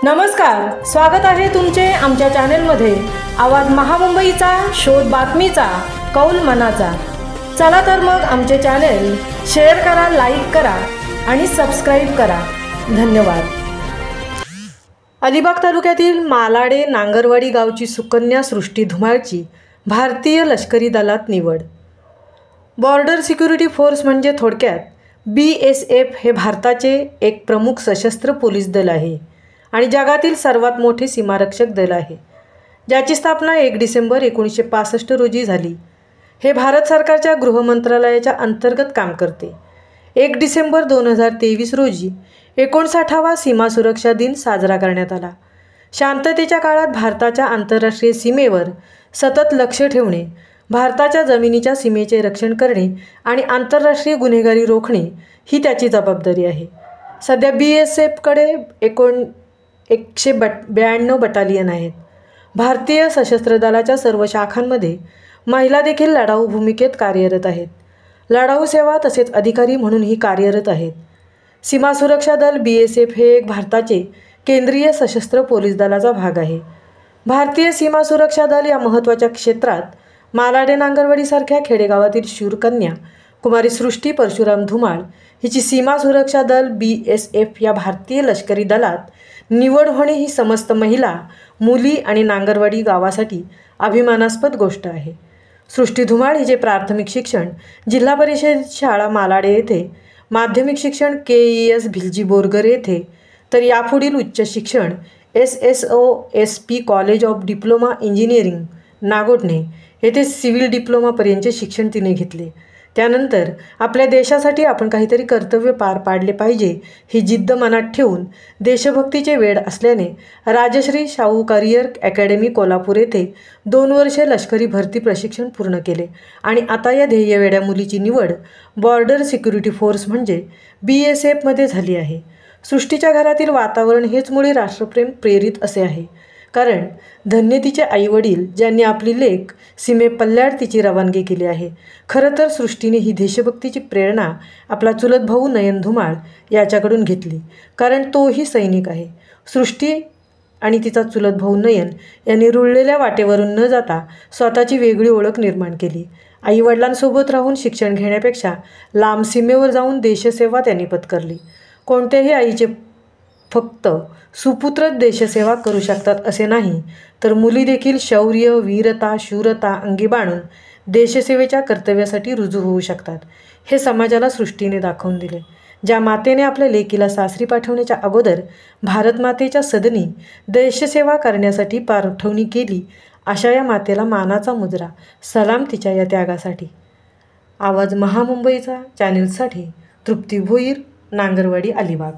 नमस्कार, स्वागत आहे तुमचे आमच्या चॅनलमध्ये। आवाज महामुंबईचा, शोध बातमीचा, कौल मनाचा। चला तर मग आमचे चॅनल शेअर करा, लाईक करा आणि सबस्क्राइब करा। धन्यवाद। अलिबाग तालुक्यातील मालाडे नांगरवाडी गावची सुकन्या सृष्टी धुमाळची भारतीय लष्करी दलात निवड। बॉर्डर सिक्युरिटी फोर्स म्हणजे थोडक्यात BSF हे भारताचे एक प्रमुख सशस्त्र पोलीस दल आहे आणि जगातील सर्वात मोठे सीमारक्षक दल आहे, ज्याची स्थापना 1 डिसेंबर 1965 रोजी झाली। हे भारत सरकारच्या गृह मंत्रालयाच्या अंतर्गत काम करते। 1 डिसेंबर 2023 रोजी 59वा सीमा सुरक्षा दिन साजरा करण्यात आला। शांततेच्या काळात भारताच्या आंतरराष्ट्रीय सीमेवर सतत लक्ष ठेवणे, भारताच्या जमिनीच्या सीमेचे रक्षण करणे आणि आंतरराष्ट्रीय गुन्हेगारी रोखणे ही त्याची जबाबदारी आहे। सध्या BSFकडे 192 बटालियन आहेत। भारतीय सशस्त्र दलाच्या सर्व शाखांमध्ये महिला देखील लढाऊ भूमिकेत कार्यरत आहेत। लढाऊ सेवा तसेच अधिकारी म्हणूनही कार्यरत आहेत। सीमा सुरक्षा दल BSF हे एक भारताचे केंद्रीय सशस्त्र पोलीस दलाचा भाग आहे। भारतीय सीमा सुरक्षा दल या महत्त्वाच्या क्षेत्रात मालाडे नांगरवाडीसारख्या खेडेगावातील शूरकन्या कुमारी सृष्टी परशुराम धुमाळ हिची सीमा सुरक्षा दल BSF या भारतीय लष्करी दलात निवड होणे ही समस्त महिला, मुली आणि नांगरवाडी गावासाठी अभिमानास्पद गोष्ट आहे। सृष्टी धुमाळ हिचे प्राथमिक शिक्षण जिल्हा परिषद शाळा मालाडे येथे, माध्यमिक शिक्षण KES भिलजी बोरगर येथे, तर यापुढील उच्च शिक्षण SSOSP college of diploma engineering Nagothane येथे सिव्हिल डिप्लोमापर्यंतचे शिक्षण तिने घेतले। त्यानंतर आपल्या देशासाठी आपण काहीतरी कर्तव्य पार पाडले पाहिजे ही जिद्द मनात ठेवून देशभक्तीचे वेड असल्याने राजश्री शाहू करियर अकॅडमी कोल्हापूर येथे 2 वर्षे लष्करी भरती प्रशिक्षण पूर्ण केले आणि आता या ध्येयवेड्या मुलीची निवड बॉर्डर सिक्युरिटी फोर्स म्हणजे BSF मध्ये झाली आहे। सृष्टीच्या घरातील वातावरण हेच मुळे राष्ट्रप्रेम प्रेरित असे आहे, कारण धन्य तिचे आईवडील ज्यांनी आपली लेक सीमेपल्ल्याड तिची रवानगी केली आहे। खरं तर सृष्टीने ही देशभक्तीची प्रेरणा आपला चुलत भाऊ नयन धुमाळ याच्याकडून घेतली, कारण तोही सैनिक आहे। सृष्टी आणि तिचा चुलत भाऊ नयन यांनी रुळलेल्या वाटेवरून न जाता स्वतःची वेगळी ओळख निर्माण केली। आईवडिलांसोबत राहून शिक्षण घेण्यापेक्षा लांब सीमेवर जाऊन देशसेवा त्यांनी पत्करली। कोणत्याही आईचे फक्त सुपुत्र देशसेवा करू शकतात असे नाही, तर मुली देखील शौर्य, वीरता, शूरता अंगी बाणून देशसेवेच्या कर्तव्यासाठी रुजू होऊ शकतात, हे समाजाला सृष्टीने दाखवून दिले। ज्या मातेने आपल्या लेकीला सासरी पाठवण्याच्या अगोदर भारतमातेच्या सदनी देशसेवा करण्यासाठी पाठवणी केली, अशा या मातेला मानाचा मुजरा, सलाम तिच्या या त्यागासाठी। आवाज महामुंबईचा चॅनेलसाठी तृप्ती भोईर, नांगरवाडी, अलिबाग।